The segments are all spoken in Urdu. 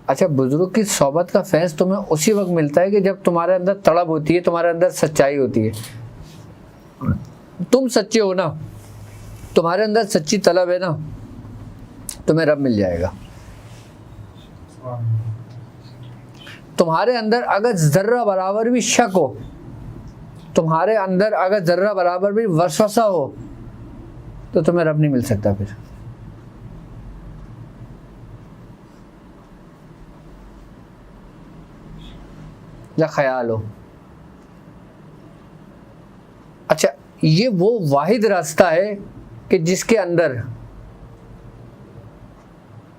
اچھا بزرگ کی صحبت کا فیض تمہیں اسی وقت ملتا ہے کہ جب تمہارے اندر طلب ہوتی ہے, تمہارے اندر سچائی ہوتی ہے. تم سچے ہو نا, تمہارے اندر سچی طلب ہے نا, تمہیں رب مل جائے گا. تمہارے اندر اگر ذرہ برابر بھی شک ہو, تمہارے اندر اگر ذرہ برابر بھی وسوسہ ہو, تو تمہیں رب نہیں مل سکتا پھر. یا خیال ہو. اچھا یہ وہ واحد راستہ ہے کہ جس کے اندر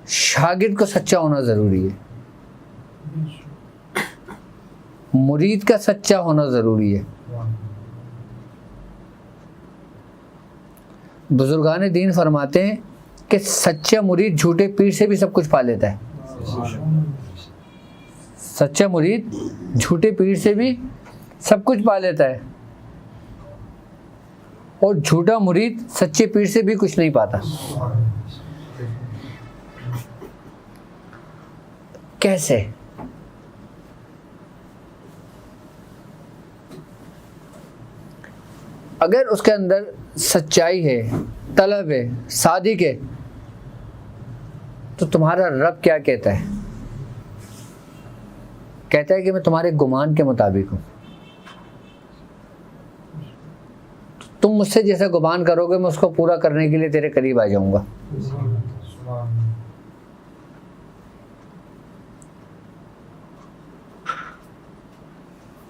شاگرد کو سچا ہونا ضروری ہے, مرید کا سچا ہونا ضروری ہے. بزرگان دین فرماتے ہیں کہ سچا مرید جھوٹے پیر سے بھی سب کچھ پا لیتا ہے. سچا مرید جھوٹے پیر سے بھی سب کچھ پا لیتا ہے, اور جھوٹا مرید سچے پیر سے بھی کچھ نہیں پاتا. کیسے؟ اگر اس کے اندر سچائی ہے, طلب ہے, صادق ہے, تو تمہارا رب کیا کہتا ہے؟ کہتا ہے کہ میں تمہارے گمان کے مطابق ہوں. تم مجھ سے جیسا گمان کرو گے میں اس کو پورا کرنے کے لیے تیرے قریب آ جاؤں گا.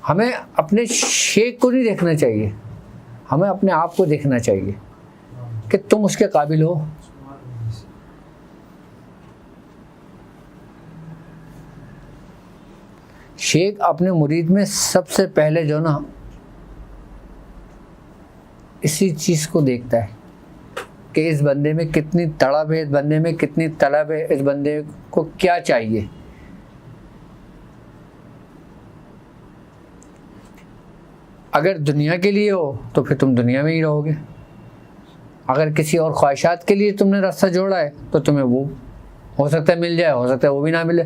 ہمیں اپنے شیخ کو نہیں دیکھنا چاہیے, ہمیں اپنے آپ کو دیکھنا چاہیے کہ تم اس کے قابل ہو. شیخ اپنے مرید میں سب سے پہلے جو نا اسی چیز کو دیکھتا ہے کہ اس بندے میں کتنی تڑپ ہے, اس بندے میں کتنی طلب ہے, اس بندے کو کیا چاہیے. اگر دنیا کے لیے ہو تو پھر تم دنیا میں ہی رہو گے, اگر کسی اور خواہشات کے لیے تم نے راستہ جوڑا ہے تو تمہیں وہ ہو سکتا ہے مل جائے, ہو سکتا ہے وہ بھی نہ ملے.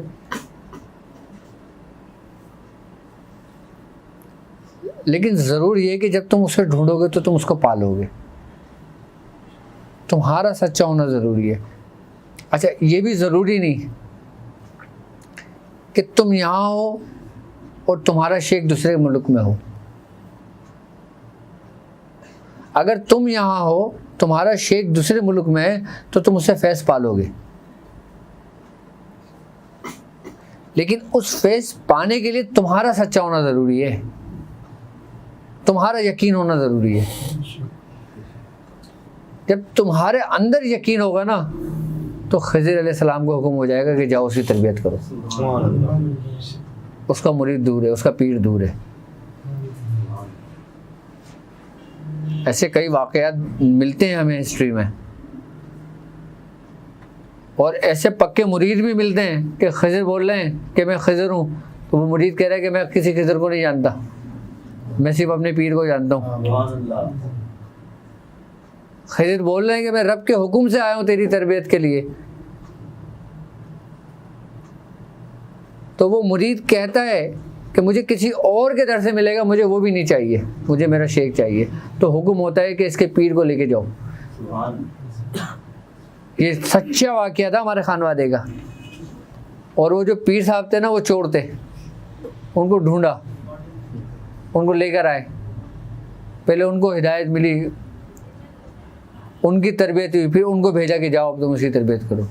لیکن ضرور یہ کہ جب تم اسے ڈھونڈو گے تو تم اس کو پالو گے. تمہارا سچا ہونا ضروری ہے. اچھا یہ بھی ضروری نہیں کہ تم یہاں ہو اور تمہارا شیخ دوسرے ملک میں ہو. اگر تم یہاں ہو, تمہارا شیخ دوسرے ملک میں ہے, تو تم اسے فیض پالو گے. لیکن اس فیض پانے کے لیے تمہارا سچا ہونا ضروری ہے, تمہارا یقین ہونا ضروری ہے. جب تمہارے اندر یقین ہوگا نا تو خضر علیہ السلام کو حکم ہو جائے گا کہ جاؤ اس کی تربیت کرو. اس کا مرید دور ہے, اس کا پیر دور ہے. ایسے کئی واقعات ملتے ہیں ہمیں ہسٹری میں, اور ایسے پکے مرید بھی ملتے ہیں کہ خضر بول رہے ہیں کہ میں خضر ہوں, تو وہ مرید کہہ رہا ہے کہ میں کسی خضر کو نہیں جانتا, میں صرف اپنے پیر کو جانتا ہوں. خضر بول رہے ہیں کہ میں رب کے حکم سے آیا ہوں تیری تربیت کے لیے, تو وہ مرید کہتا ہے کہ مجھے کسی اور کے در سے ملے گا, مجھے وہ بھی نہیں چاہیے, مجھے میرا شیخ چاہیے. تو حکم ہوتا ہے کہ اس کے پیر کو لے کے جاؤ. یہ سچا واقعہ تھا ہمارے خانوادے کا. اور وہ جو پیر صاحب تھے نا وہ چور تھے, ان کو ڈھونڈا, ان کو لے کر آئے, پہلے ان کو ہدایت ملی, ان کی تربیت ہوئی, پھر ان کو بھیجا کہ جاؤ اب تم اس کی تربیت کرو.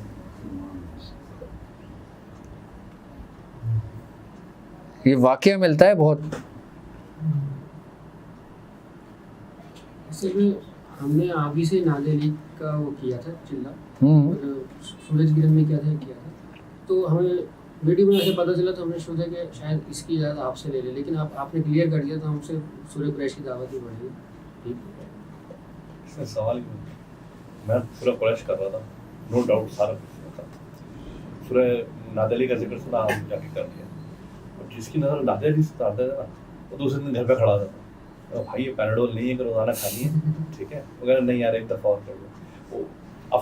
یہ واقعہ ملتا ہے بہت. ہم نے آبی سے نادے علی کا وہ کیا تھا چلا, سورج گرہن میں کیا تھا, تو ہمیں ویڈیو میں سے پتہ چلا, تو ہم نے سوچا کہ شاید اس کی اجازت آپ سے لے لیں, لیکن آپ نے کلیئر کر دیا تو ہم سے سورہ قریش کی دعوت ہی بڑھ گئی. اس میں سوال میں پورا قریش کر رہا تھا, نو ڈاؤٹ سارا کچھ تھا. سورہ نادے علی کا ذکر سنا, ہم جا کے کر دیا. جس کی نظر نادے علی سے آتا ہے نا, وہ دوسرے دن گھر پہ کھڑا تھا, بھائی یہ پیناڈول نہیں ہے کہ روزانہ کھانی ہے, ٹھیک ہے, وغیرہ نہیں, یار ایک دفعہ اور کر دو. اب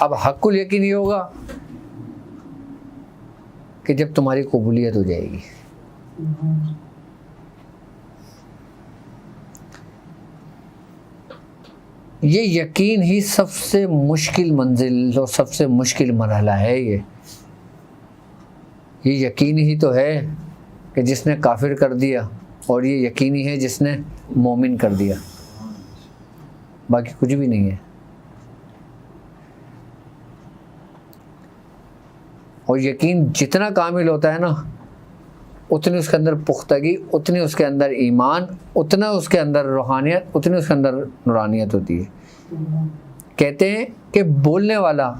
اب حق الیقین یہ ہوگا کہ جب تمہاری قبولیت ہو جائے گی. یہ یقین ہی سب سے مشکل منزل اور سب سے مشکل مرحلہ ہے. یہ یقین ہی تو ہے کہ جس نے کافر کر دیا، اور یہ یقین ہی ہے جس نے مومن کر دیا، باقی کچھ بھی نہیں ہے. اور یقین جتنا کامل ہوتا ہے نا، اتنی اس کے اندر پختگی، اتنی اس کے اندر ایمان، اتنا اس کے اندر روحانیت، اتنی اس کے اندر نورانیت ہوتی ہے. کہتے ہیں کہ بولنے والا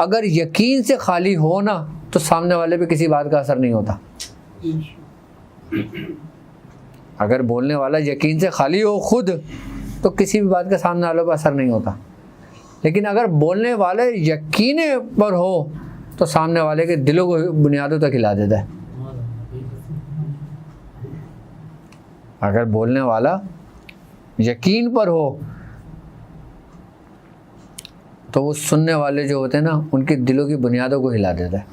اگر یقین سے خالی ہو نا تو سامنے والے پہ کسی بات کا اثر نہیں ہوتا. اگر بولنے والا یقین سے خالی ہو خود تو کسی بھی بات کا سامنے والے پہ اثر نہیں ہوتا. لیکن اگر بولنے والے یقین پر ہو تو سامنے والے کے دلوں کو بنیادوں تک ہلا دیتا ہے. اگر بولنے والا یقین پر ہو تو وہ سننے والے جو ہوتے ہیں نا ان کے دلوں کی بنیادوں کو ہلا دیتا ہے.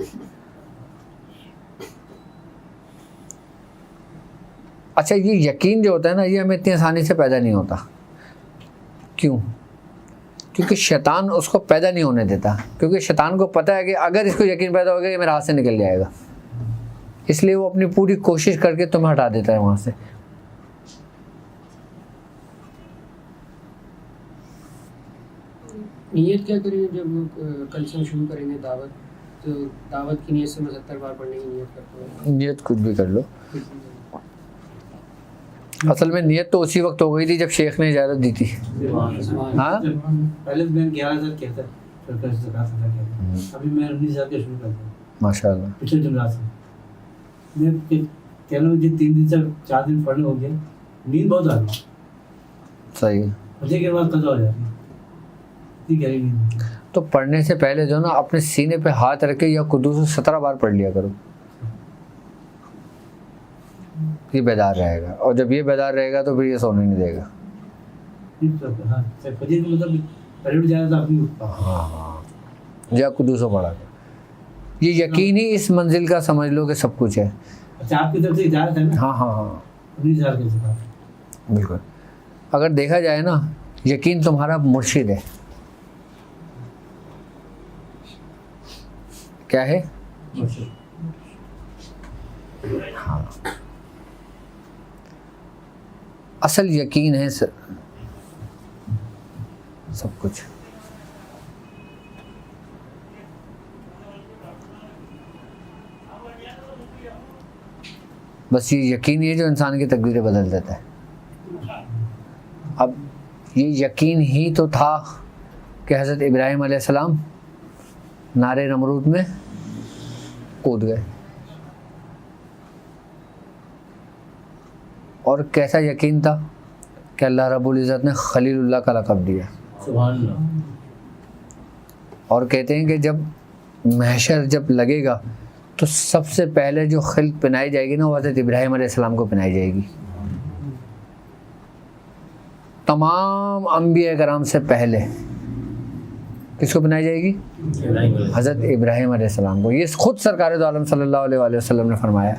اچھا، یہ یقین جو ہوتا ہے نا یہ ہمیں اتنی آسانی سے پیدا نہیں ہوتا. کیوں؟ کیونکہ شیطان اس کو پیدا نہیں ہونے دیتا. کیونکہ شیطان کو پتہ ہے کہ اگر اس کو یقین پیدا ہوگا یہ میرے ہاتھ سے نکل جائے گا، اس لیے وہ اپنی پوری کوشش کر کے تمہیں ہٹا دیتا ہے وہاں سے. نیت کیا کریں جب کل سے ہم شروع کریں گے دعوت؟ تو دعوت کی نیت سے میں 70 بار پڑھنے کی نیت کرتا ہوں. نیت کچھ بھی کر لو. اصل میں نیت تو اسی وقت ہو گئی تھی جب شیخ نے اجازت دی تھی. ہاں پہلے میں 11,000 کہتا ابھی میں 19,000 کا شروع کرتا ہوں. ماشاء اللہ. پچھلے جمعرات سے میں کہہ رہا ہوں کہ 3 دن سے 4 دن پڑھنے ہو گیا، نیند بہت آ گئی. صحیح ہے. مجھے کے بعد قضا ہو جاتی ہے. تو پڑھنے سے پہلے جو نا اپنے سینے پہ ہاتھ رکھ کے یا قدوس 17 بار پڑھ لیا کرو. یہ بیدار رہے گا، اور جب یہ بیدار رہے گا تو پھر یہ سونے نہیں دے گا. یا قدوس پڑھا کر. یہ یقین ہی اس منزل کا سمجھ لو کہ سب کچھ ہے. آپ کی طرف سے اجازت ہے نا؟ ہاں ہاں ہاں 19,000 بالکل. اگر دیکھا جائے نا یقین تمہارا مرشد ہے. کیا ہے؟ ہاں اصل یقین ہے سب کچھ. بس یہ یقین ہی ہے جو انسان کی تقدیریں بدل دیتا ہے. اب یہ یقین ہی تو تھا کہ حضرت ابراہیم علیہ السلام نارے نمرود میں کود گئے. اور کیسا یقین تھا کہ اللہ رب العزت نے خلیل اللہ کا لقب دیا. سبحان اللہ. اور کہتے ہیں کہ جب محشر جب لگے گا تو سب سے پہلے جو خلق پہنائی جائے گی نا وہ حضرت ابراہیم علیہ السلام کو پہنائی جائے گی. تمام انبیاء کرام سے پہلے کس کو بنائی جائے گی؟ حضرت ابراہیم علیہ السلام کو. یہ خود سرکار دو عالم صلی اللہ علیہ وسلم نے فرمایا.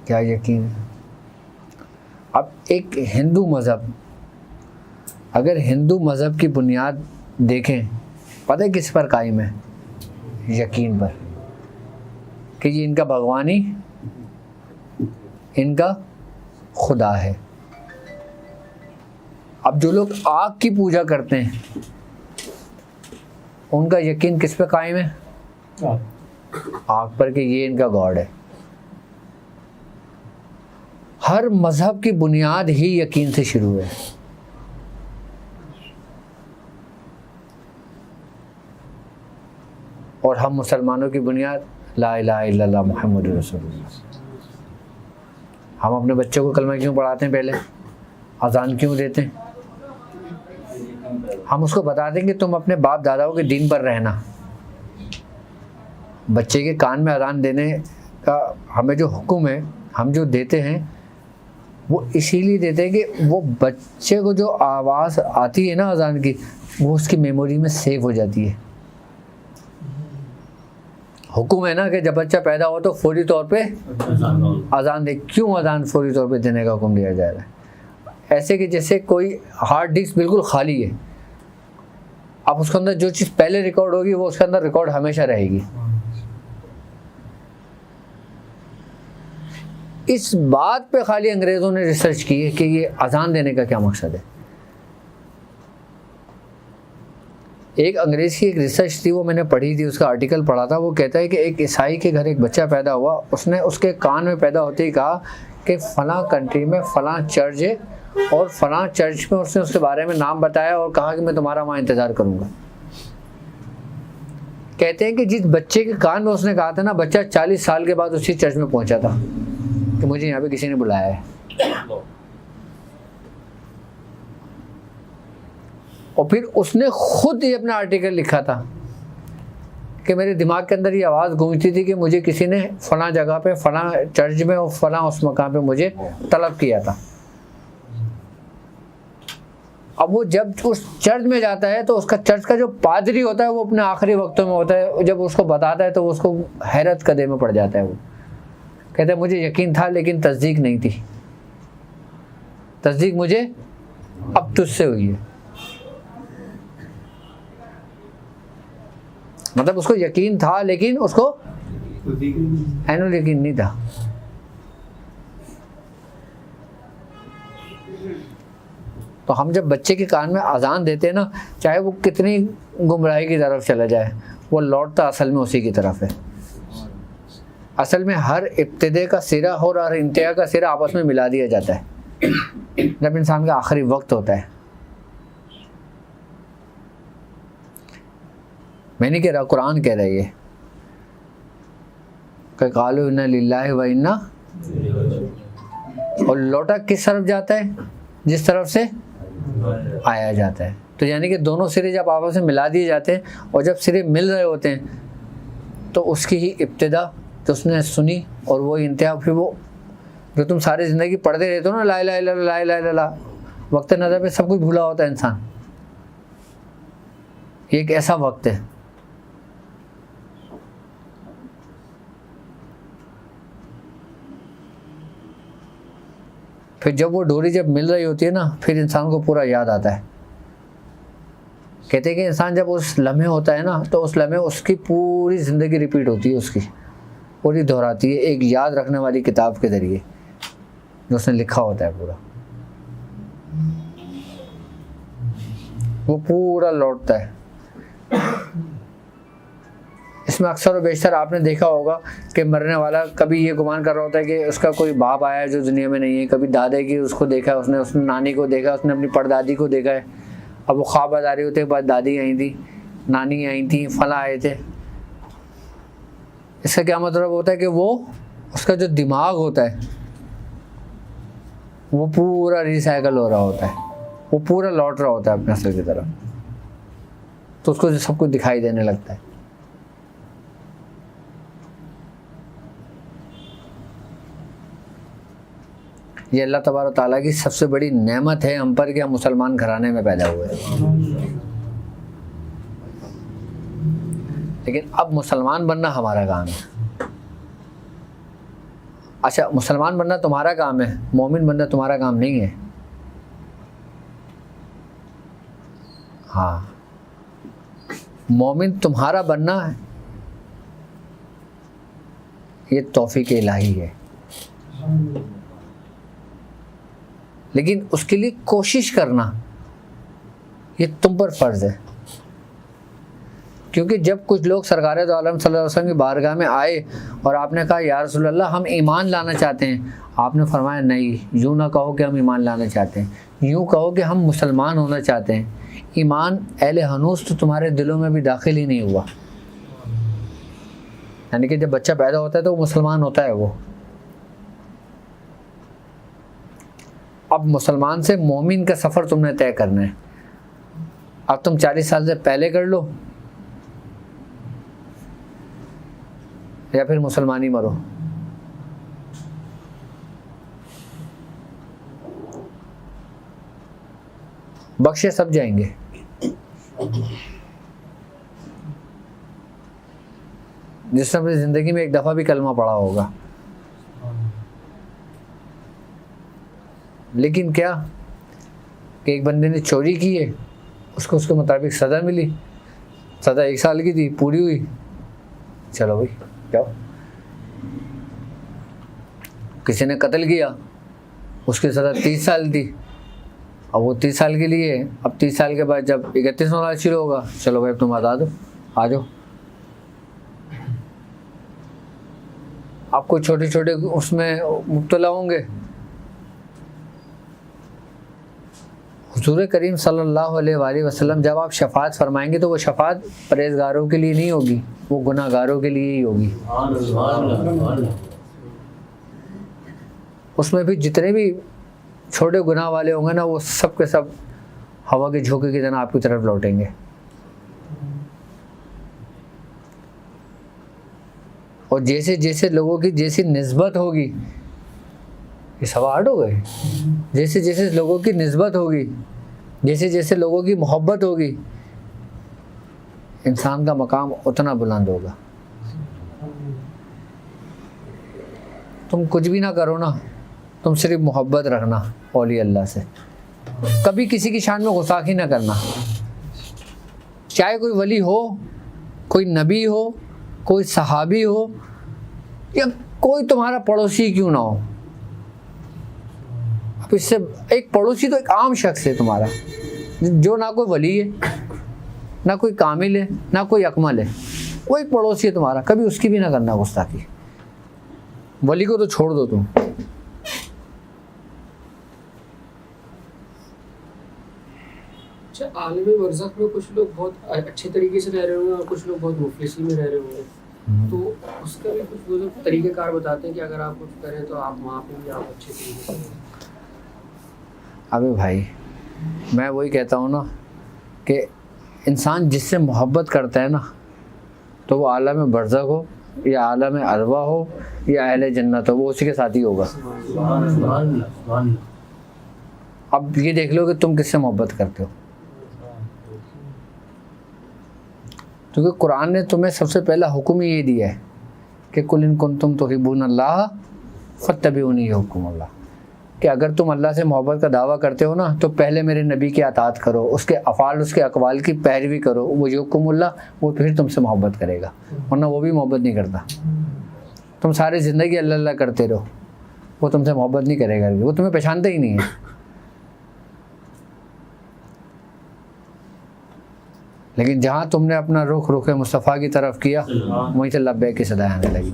کیا یقین ہے؟ اب ایک ہندو مذہب، اگر ہندو مذہب کی بنیاد دیکھیں پتہ ہے کس پر قائم ہے؟ یقین پر کہ یہ ان کا بھگوانی، ان کا خدا ہے. اب جو لوگ آگ کی پوجا کرتے ہیں ان کا یقین کس پہ قائم ہے؟ آگ پر کہ یہ ان کا گاڈ ہے. ہر مذہب کی بنیاد ہی یقین سے شروع ہے. اور ہم مسلمانوں کی بنیاد لا الہ الا اللہ محمد رسول اللہ. ہم اپنے بچوں کو کلمہ کیوں پڑھاتے ہیں؟ پہلے اذان کیوں دیتے ہیں؟ ہم اس کو بتا دیں کہ تم اپنے باپ داداؤں کے دین پر رہنا. بچے کے کان میں اذان دینے کا ہمیں جو حکم ہے، ہم جو دیتے ہیں وہ اسی لیے دیتے ہیں کہ وہ بچے کو جو آواز آتی ہے نا اذان کی، وہ اس کی میموری میں سیو ہو جاتی ہے۔ حکم ہے نا کہ جب بچہ پیدا ہو تو فوری طور پہ اذان دے۔ کیوں اذان فوری طور پہ دینے کا حکم دیا جا رہا ہے؟ ایسے کہ جیسے کوئی ہارڈ ڈسک بالکل خالی ہے، اب اس کے اندر جو چیز پہلے ریکارڈ ہوگی وہ اس کے اندر ریکارڈ ہمیشہ رہے گی۔ اس بات پہ خالی انگریزوں نے ریسرچ کی ہے کہ یہ اذان دینے کا کیا مقصد ہے۔ ایک انگریز کی ایک ریسرچ تھی، وہ میں نے پڑھی تھی، اس کا آرٹیکل پڑھا تھا۔ وہ کہتا ہے کہ ایک عیسائی کے گھر ایک بچہ پیدا ہوا، اس نے اس کے کان میں پیدا ہوتے ہی کہا کہ فلاں کنٹری میں فلاں چرچ ہے اور فلاں چرچ میں اس نے اس کے بارے میں نام بتایا اور کہا کہ میں تمہارا وہاں انتظار کروں گا۔ کہتے ہیں کہ جس بچے کے کان میں اس نے کہا تھا نا، بچہ 40 سال کے بعد اسی چرچ میں پہنچا تھا کہ مجھے یہاں پہ کسی نے بلایا ہے۔ اور پھر اس نے خود ہی اپنا آرٹیکل لکھا تھا کہ میرے دماغ کے اندر یہ آواز گونجتی تھی کہ مجھے کسی نے فلاں جگہ پہ فلاں چرچ میں اور فلاں اس مقام پہ مجھے طلب کیا تھا۔ اب وہ جب اس چرچ میں جاتا ہے تو اس کا چرچ کا جو پادری ہوتا ہے وہ اپنے آخری وقتوں میں ہوتا ہے، جب اس کو بتاتا ہے تو وہ اس کو حیرت قدے میں پڑ جاتا ہے۔ وہ کہتا ہے مجھے یقین تھا لیکن تصدیق نہیں تھی، تصدیق مجھے اب تجھ سے ہوئی ہے۔ مطلب اس کو یقین تھا لیکن اس کو عین الیقین نہیں تھا۔ تو ہم جب بچے کے کان میں اذان دیتے ہیں نا، چاہے وہ کتنی گمراہی کی طرف چلا جائے، وہ لوٹتا اصل میں اسی کی طرف ہے۔ اصل میں ہر ابتدے کا سرا اور ہر انتہا کا سرا آپس میں ملا دیا جاتا ہے جب انسان کا آخری وقت ہوتا ہے۔ میں نہیں کہہ رہا، قرآن کہہ رہا ہے یہ کہ قالوا انا للہ و انا، اور لوٹا کس طرف جاتا ہے؟ جس طرف سے آیا جاتا ہے۔ تو یعنی کہ دونوں سرے جب آپس میں ملا دیے جاتے ہیں اور جب سرے مل رہے ہوتے ہیں تو اس کی ہی ابتدا جو اس نے سنی اور وہ انتہا، پھر وہ جو تم ساری زندگی پڑھتے رہتے ہو نا، لا الہ الا اللہ لا الہ الا اللہ، وقت نظر پہ سب کچھ بھولا ہوتا ہے انسان۔ یہ ایک ایسا وقت ہے۔ پھر جب وہ ڈوری جب مل رہی ہوتی ہے نا، پھر انسان کو پورا یاد آتا ہے۔ کہتے ہیں کہ انسان جب اس لمحے ہوتا ہے نا، تو اس لمحے اس کی پوری زندگی ریپیٹ ہوتی ہے، اس کی پوری دہراتی ہے، ایک یاد رکھنے والی کتاب کے ذریعے جو اس نے لکھا ہوتا ہے پورا، وہ پورا لوٹتا ہے۔ اس میں اکثر و بیشتر آپ نے دیکھا ہوگا کہ مرنے والا کبھی یہ گمان کر رہا ہوتا ہے کہ اس کا کوئی باپ آیا ہے جو دنیا میں نہیں ہے، کبھی دادے کی اس کو دیکھا ہے، اس نے نانی کو دیکھا، اس نے اپنی پردادی کو دیکھا ہے۔ اب وہ خواب آ رہے ہوتے ہیں، بعد دادی آئی تھی، نانی آئی تھیں، فلاں آئے تھے۔ اس کا کیا مطلب ہوتا ہے کہ وہ اس کا جو دماغ ہوتا ہے وہ پورا ریسائیکل ہو رہا ہوتا ہے، وہ پورا لوٹ رہا ہوتا ہے اپنے اصل کی طرف، تو اس کو سب کچھ دکھائی دینے لگتا ہے۔ یہ اللہ تبارک و تعالیٰ کی سب سے بڑی نعمت ہے ہم پر کہ ہم مسلمان گھرانے میں پیدا ہوئے ہیں۔ لیکن اب مسلمان بننا ہمارا کام ہے۔ اچھا، مسلمان بننا تمہارا کام ہے، مومن بننا تمہارا کام نہیں ہے۔ ہاں، مومن تمہارا بننا ہے، یہ توفیق الہی ہے، لیکن اس کے لیے کوشش کرنا یہ تم پر فرض ہے۔ کیونکہ جب کچھ لوگ سرکار دو عالم صلی اللہ علیہ وسلم کی بارگاہ میں آئے اور آپ نے کہا یا رسول اللہ ہم ایمان لانا چاہتے ہیں، آپ نے فرمایا نہیں، یوں نہ کہو کہ ہم ایمان لانا چاہتے ہیں، یوں کہو کہ ہم مسلمان ہونا چاہتے ہیں۔ ایمان اہل ہنوز تو تمہارے دلوں میں بھی داخل ہی نہیں ہوا، یعنی کہ جب بچہ پیدا ہوتا ہے تو وہ مسلمان ہوتا ہے وہ۔ اب مسلمان سے مومن کا سفر تم نے طے کرنا ہے۔ اب تم 40 سال سے پہلے کر لو یا پھر مسلمانی مرو. بخشے سب جائیں گے. جس نے اپنی زندگی میں ایک دفعہ بھی کلمہ پڑھا ہوگا. لیکن کیا کہ ایک بندے نے چوری کی ہے, اس کو اس کے مطابق سزا ملی, سزا 1 سال کی تھی, پوری ہوئی, چلو بھائی جاؤ. کسی نے قتل کیا, اس کی سزا 30 سال تھی, اب وہ 30 سال کے لیے, اب 30 سال کے بعد جب 31واں سال شروع ہوگا, چلو بھائی تم آزاد ہو, آ جاؤ. آپ کو چھوٹے چھوٹے اس میں مبتلا ہوں گے. حضور کریم صلی اللہ علیہ وآلہ وسلم جب آپ شفاعت فرمائیں گے تو وہ شفاعت پرہیزگاروں کے لیے نہیں ہوگی, وہ گناہ گاروں کے لیے ہی ہوگی. اس میں بھی جتنے بھی چھوٹے گناہ والے ہوں گے نا, وہ سب کے سب ہوا کے جھونکے کی طرح آپ کی طرف لوٹیں گے. اور جیسے جیسے لوگوں کی جیسی نسبت ہوگی, یہ سوال ہو گئے, جیسے جیسے لوگوں کی نسبت ہوگی, جیسے جیسے لوگوں کی محبت ہوگی, انسان کا مقام اتنا بلند ہوگا. تم کچھ بھی نہ کرو نا, تم صرف محبت رکھنا اولیاء اللہ سے. کبھی کسی کی شان میں غصاخی نہ کرنا, چاہے کوئی ولی ہو, کوئی نبی ہو, کوئی صحابی ہو, یا کوئی تمہارا پڑوسی کیوں نہ ہو. اب اس سے ایک پڑوسی تو ایک عام شخص ہے تمہارا, جو نہ کوئی ولی ہے, نہ کوئی کامل ہے, نہ کوئی اکمل ہے, وہ ایک پڑوسی ہے تمہارا. کبھی اس کی بھی نہ کرنا گستاخی. ولی کو تو چھوڑ دو تم. اچھا, عالم برزخ میں کچھ لوگ بہت اچھے طریقے سے رہ رہے ہوں گے اور کچھ لوگ بہت مفلسی میں رہ رہے ہوں گے, تو اس کا بھی کچھ وہ طریقہ کار بتاتے ہیں کہ اگر آپ کچھ کریں تو آپ وہاں پہ بھی آپ اچھے طریقے سے. ابے بھائی, میں وہی کہتا ہوں نا کہ انسان جس سے محبت کرتا ہے نا, تو وہ عالم برزخ ہو یا عالم ارواح ہو یا اہل جنت ہو, وہ اسی کے ساتھ ہی ہوگا. اب یہ دیکھ لو کہ تم کس سے محبت کرتے ہو. کیونکہ قرآن نے تمہیں سب سے پہلا حکم یہ دیا ہے کہ قل ان کنتم تحبون اللہ فاتبعونی یحببکم اللہ, کہ اگر تم اللہ سے محبت کا دعویٰ کرتے ہو نا, تو پہلے میرے نبی کی اطاعت کرو, اس کے افعال, اس کے اقوال کی پیروی کرو. وہ یحببکم اللہ, وہ پھر تم سے محبت کرے گا, ورنہ وہ بھی محبت نہیں کرتا. تم ساری زندگی اللہ اللہ کرتے رہو, وہ تم سے محبت نہیں کرے گا, وہ تمہیں پہچانتا ہی نہیں ہے. لیکن جہاں تم نے اپنا رخ مصطفیٰ کی طرف کیا, وہیں سے لبیک کی صدائیں آنے لگی.